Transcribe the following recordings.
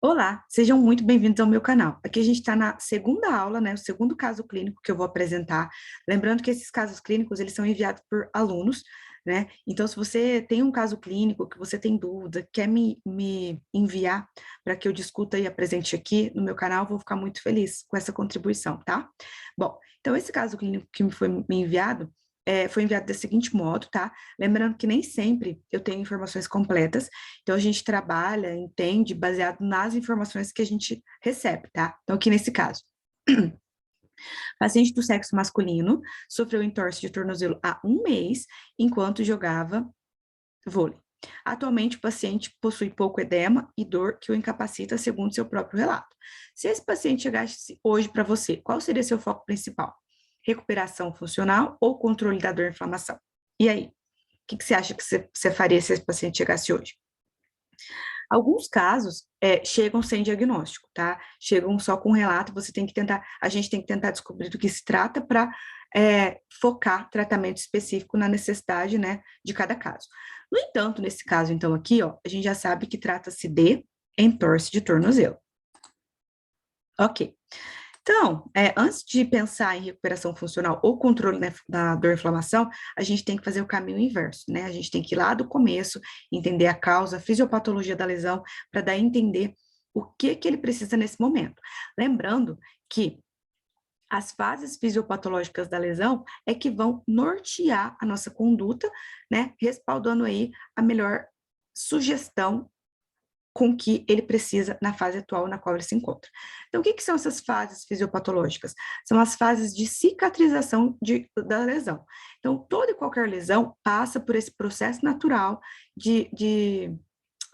Olá, sejam muito bem-vindos ao meu canal. Aqui a gente está na segunda aula, né, o segundo caso clínico que eu vou apresentar. Lembrando que esses casos clínicos, eles são enviados por alunos, né? Então, se você tem um caso clínico, que você tem dúvida, quer me enviar para que eu discuta e apresente aqui no meu canal, vou ficar muito feliz com essa contribuição, tá? Bom, então esse caso clínico que me enviado, foi enviado da seguinte modo, tá? Lembrando que nem sempre eu tenho informações completas, então, a gente trabalha, entende, baseado nas informações que a gente recebe, tá? Então, aqui nesse caso, paciente do sexo masculino sofreu entorse de tornozelo há um mês, enquanto jogava vôlei. Atualmente, o paciente possui pouco edema e dor que o incapacita, segundo seu próprio relato. Se esse paciente chegasse hoje para você, qual seria seu foco principal? Recuperação funcional ou controle da dor e inflamação? E aí, o que você acha que você faria se esse paciente chegasse hoje? Alguns casos chegam sem diagnóstico, tá? Chegam só com relato, a gente tem que tentar descobrir do que se trata para focar tratamento específico na necessidade, né, de cada caso. No entanto, nesse caso, então, aqui, ó, a gente já sabe que trata-se de entorse de tornozelo. Ok. Então, antes de pensar em recuperação funcional ou controle, né, da dor e inflamação, a gente tem que fazer o caminho inverso, né? A gente tem que ir lá do começo, entender a causa, a fisiopatologia da lesão, para daí entender o que que ele precisa nesse momento. Lembrando que as fases fisiopatológicas da lesão é que vão nortear a nossa conduta, né? Respaldando aí a melhor sugestão com que ele precisa na fase atual na qual ele se encontra. Então, o que que são essas fases fisiopatológicas? São as fases de cicatrização da lesão. Então, toda e qualquer lesão passa por esse processo natural de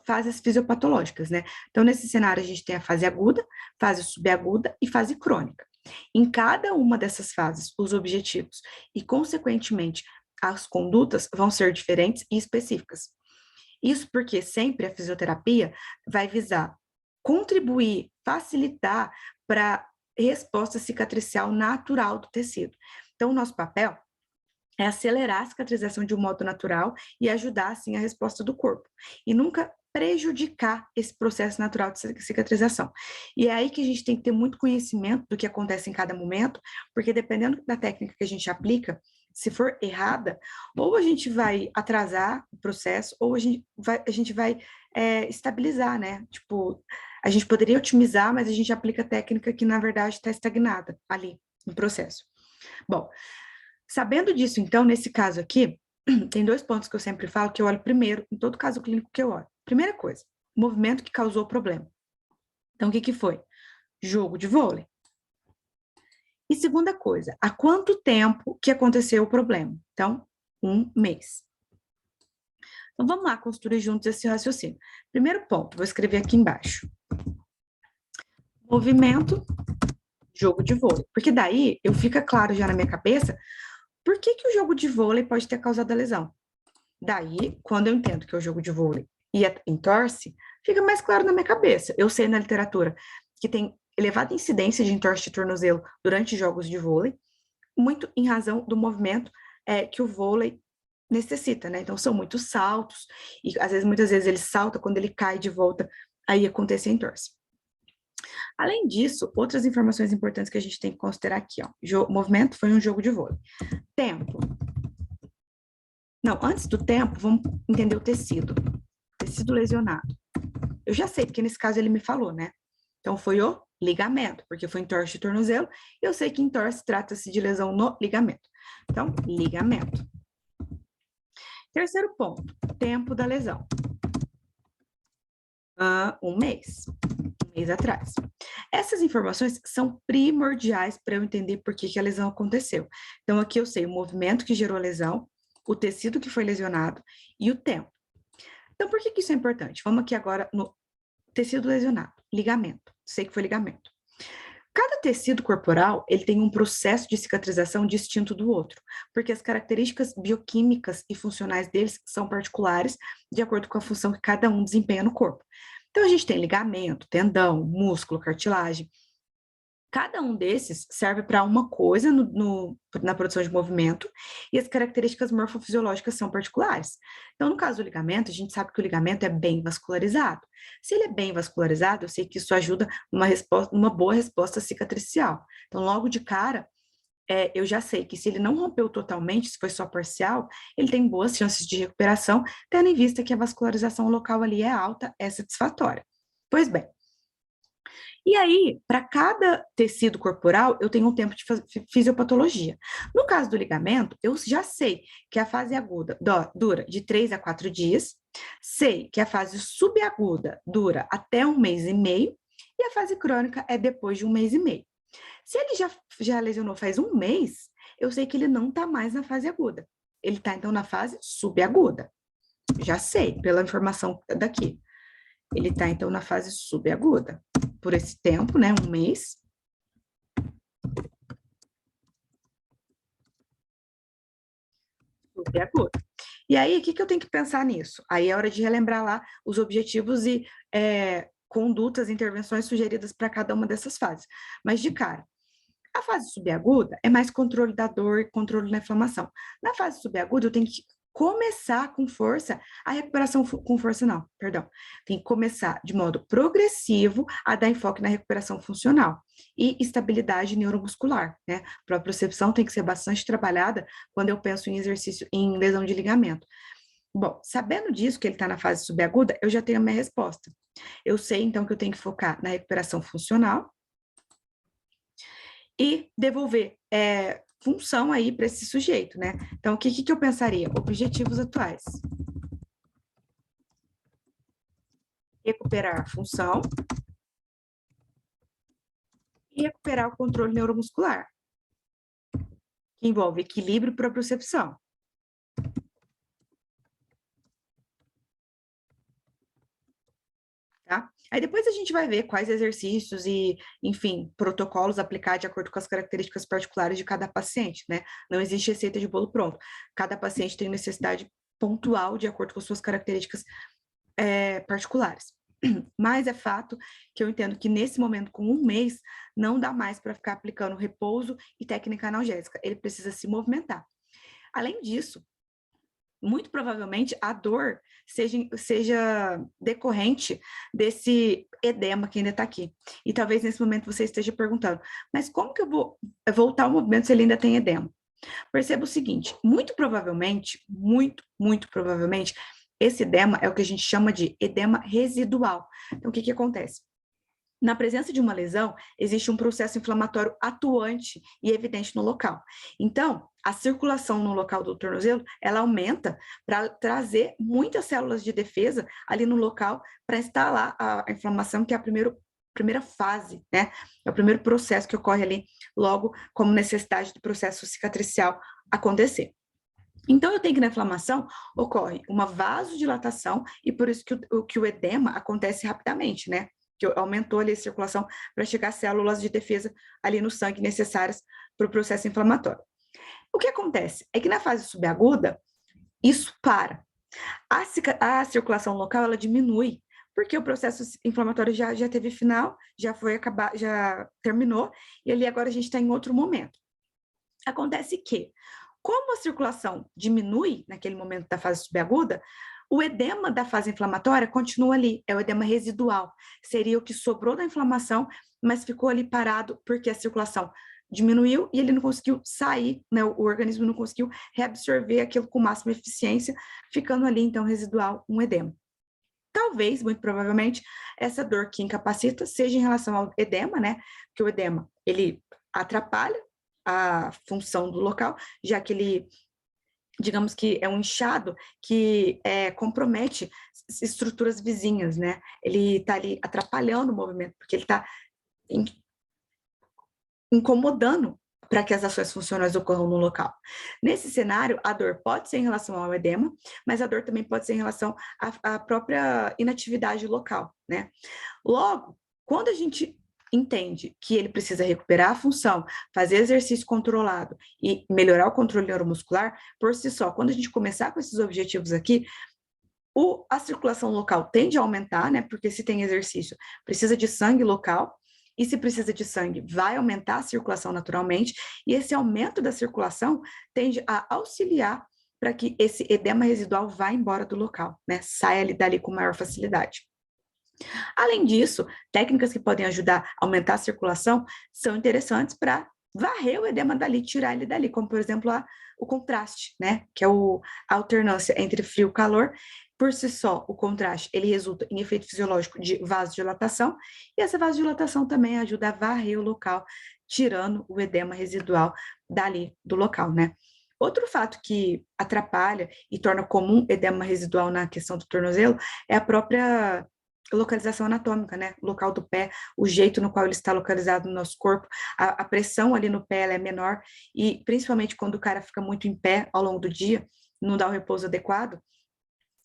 fases fisiopatológicas, né? Então, nesse cenário, a gente tem a fase aguda, fase subaguda e fase crônica. Em cada uma dessas fases, os objetivos e, consequentemente, as condutas vão ser diferentes e específicas. Isso porque sempre a fisioterapia vai visar contribuir, facilitar para a resposta cicatricial natural do tecido. Então, o nosso papel é acelerar a cicatrização de um modo natural e ajudar, assim, a resposta do corpo. E nunca prejudicar esse processo natural de cicatrização. E é aí que a gente tem que ter muito conhecimento do que acontece em cada momento, porque dependendo da técnica que a gente aplica, se for errada, ou a gente vai atrasar o processo, ou a gente vai estabilizar, né? Tipo, a gente poderia otimizar, mas a gente aplica técnica que, na verdade, está estagnada ali no processo. Bom, sabendo disso, então, nesse caso aqui, tem dois pontos que eu sempre falo que eu olho primeiro, em todo caso clínico que eu olho. Primeira coisa, movimento que causou o problema. Então, o que que foi? Jogo de vôlei. E segunda coisa, há quanto tempo que aconteceu o problema? Então, um mês. Então, vamos lá construir juntos esse raciocínio. Primeiro ponto, vou escrever aqui embaixo. Movimento, jogo de vôlei. Porque daí, fica claro já na minha cabeça, por que que o jogo de vôlei pode ter causado a lesão? Daí, quando eu entendo que é o jogo de vôlei e entorse, fica mais claro na minha cabeça. Eu sei na literatura que tem elevada incidência de entorse de tornozelo durante jogos de vôlei, muito em razão do movimento que o vôlei necessita, né? Então, são muitos saltos, e às vezes, muitas vezes ele salta, quando ele cai de volta, aí acontece a entorse. Além disso, outras informações importantes que a gente tem que considerar aqui, ó. Movimento foi um jogo de vôlei. Tempo. Não, antes do tempo, vamos entender o tecido. Tecido lesionado. Eu já sei, porque nesse caso ele me falou, né? Então, foi o ligamento, porque foi entorse de tornozelo. Eu sei que entorse trata-se de lesão no ligamento. Então, ligamento. Terceiro ponto, tempo da lesão. Um mês. Um mês atrás. Essas informações são primordiais para eu entender por que a lesão aconteceu. Então, aqui eu sei o movimento que gerou a lesão, o tecido que foi lesionado e o tempo. Então, por que isso é importante? Vamos aqui agora no tecido lesionado, ligamento. Sei que foi ligamento. Cada tecido corporal, ele tem um processo de cicatrização distinto do outro, porque as características bioquímicas e funcionais deles são particulares, de acordo com a função que cada um desempenha no corpo. Então, a gente tem ligamento, tendão, músculo, cartilagem. Cada um desses serve para uma coisa na produção de movimento e as características morfofisiológicas são particulares. Então, no caso do ligamento, a gente sabe que o ligamento é bem vascularizado. Se ele é bem vascularizado, eu sei que isso ajuda uma boa resposta cicatricial. Então, logo de cara, eu já sei que se ele não rompeu totalmente, se foi só parcial, ele tem boas chances de recuperação, tendo em vista que a vascularização local ali é alta, é satisfatória. Pois bem, e aí, para cada tecido corporal, eu tenho um tempo de fisiopatologia. No caso do ligamento, eu já sei que a fase aguda dura de 3 a 4 dias, sei que a fase subaguda dura até 1 mês e meio, e a fase crônica é depois de 1 mês e meio. Se ele já lesionou faz 1 mês, eu sei que ele não está mais na fase aguda. Ele está, então, na fase subaguda. Já sei, pela informação daqui. Ele está, então, na fase subaguda. Por esse tempo, né, 1 mês. Subaguda. E aí, o que eu tenho que pensar nisso? Aí é hora de relembrar lá os objetivos e condutas, intervenções sugeridas para cada uma dessas fases. Mas, de cara, a fase subaguda é mais controle da dor e controle da inflamação. Na fase subaguda, eu tenho que começar com força, a recuperação com força não, perdão. Tem que começar de modo progressivo a dar enfoque na recuperação funcional e estabilidade neuromuscular, né? A propriocepção tem que ser bastante trabalhada quando eu penso em exercício, em lesão de ligamento. Bom, sabendo disso, que ele está na fase subaguda, eu já tenho a minha resposta. Eu sei, então, que eu tenho que focar na recuperação funcional e devolver função aí para esse sujeito, né? Então, o que eu pensaria? Objetivos atuais. Recuperar a função e recuperar o controle neuromuscular, que envolve equilíbrio e propriocepção. Tá? Aí depois a gente vai ver quais exercícios e, enfim, protocolos aplicar de acordo com as características particulares de cada paciente, né? Não existe receita de bolo pronto. Cada paciente tem necessidade pontual de acordo com suas características particulares. Mas é fato que eu entendo que nesse momento, com 1 mês, não dá mais para ficar aplicando repouso e técnica analgésica. Ele precisa se movimentar. Além disso, muito provavelmente a dor seja decorrente desse edema que ainda está aqui. E talvez nesse momento você esteja perguntando, mas como que eu vou voltar ao movimento se ele ainda tem edema? Perceba o seguinte, muito provavelmente, muito provavelmente, esse edema é o que a gente chama de edema residual. Então, o que acontece? Na presença de uma lesão, existe um processo inflamatório atuante e evidente no local. Então, a circulação no local do tornozelo, ela aumenta para trazer muitas células de defesa ali no local para instalar a inflamação, que é a primeira fase, né? É o primeiro processo que ocorre ali logo como necessidade do processo cicatricial acontecer. Então, eu tenho que na inflamação ocorre uma vasodilatação e por isso que o edema acontece rapidamente, né? Que aumentou ali a circulação para chegar células de defesa ali no sangue necessárias para o processo inflamatório. O que acontece é que na fase subaguda, isso para. A circulação local, ela diminui, porque o processo inflamatório já teve final, já foi acabar, já terminou, e ali agora a gente está em outro momento. Acontece que, como a circulação diminui naquele momento da fase subaguda, o edema da fase inflamatória continua ali, é o edema residual. Seria o que sobrou da inflamação, mas ficou ali parado porque a circulação diminuiu e ele não conseguiu sair, né? O organismo não conseguiu reabsorver aquilo com máxima eficiência, ficando ali, então, residual um edema. Talvez, muito provavelmente, essa dor que incapacita seja em relação ao edema, né? Porque o edema, ele atrapalha a função do local, já que ele, digamos que é um inchado que compromete estruturas vizinhas, né? Ele está ali atrapalhando o movimento, porque ele está incomodando para que as ações funcionais ocorram no local. Nesse cenário, a dor pode ser em relação ao edema, mas a dor também pode ser em relação à própria inatividade local, né? Logo, quando a gente entende que ele precisa recuperar a função, fazer exercício controlado e melhorar o controle neuromuscular, por si só, quando a gente começar com esses objetivos aqui, a circulação local tende a aumentar, né? Porque se tem exercício, precisa de sangue local, e se precisa de sangue, vai aumentar a circulação naturalmente, e esse aumento da circulação tende a auxiliar para que esse edema residual vá embora do local, né? Saia dali com maior facilidade. Além disso, técnicas que podem ajudar a aumentar a circulação são interessantes para varrer o edema dali, tirar ele dali, como, por exemplo, o contraste, né? Que é a alternância entre frio e calor. Por si só, o contraste, ele resulta em efeito fisiológico de vasodilatação, e essa vasodilatação também ajuda a varrer o local, tirando o edema residual dali do local, né? Outro fato que atrapalha e torna comum edema residual na questão do tornozelo é a própria localização anatômica, né? O local do pé, o jeito no qual ele está localizado no nosso corpo, a pressão ali no pé ela é menor, e principalmente quando o cara fica muito em pé ao longo do dia, não dá o repouso adequado,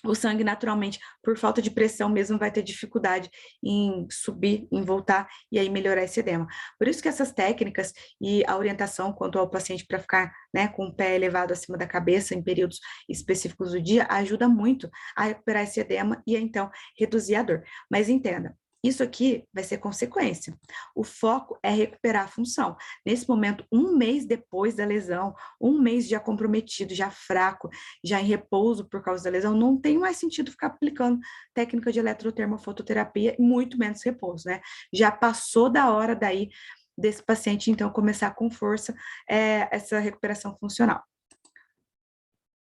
o sangue naturalmente, por falta de pressão mesmo, vai ter dificuldade em subir, em voltar e aí melhorar esse edema. Por isso que essas técnicas e a orientação quanto ao paciente para ficar, né, com o pé elevado acima da cabeça em períodos específicos do dia ajuda muito a recuperar esse edema e então reduzir a dor. Mas entenda, isso aqui vai ser consequência. O foco é recuperar a função. Nesse momento, um mês depois da lesão, um mês já comprometido, já fraco, já em repouso por causa da lesão, não tem mais sentido ficar aplicando técnica de eletrotermofototerapia, muito menos repouso, né? Já passou da hora daí desse paciente, então, começar com força essa recuperação funcional.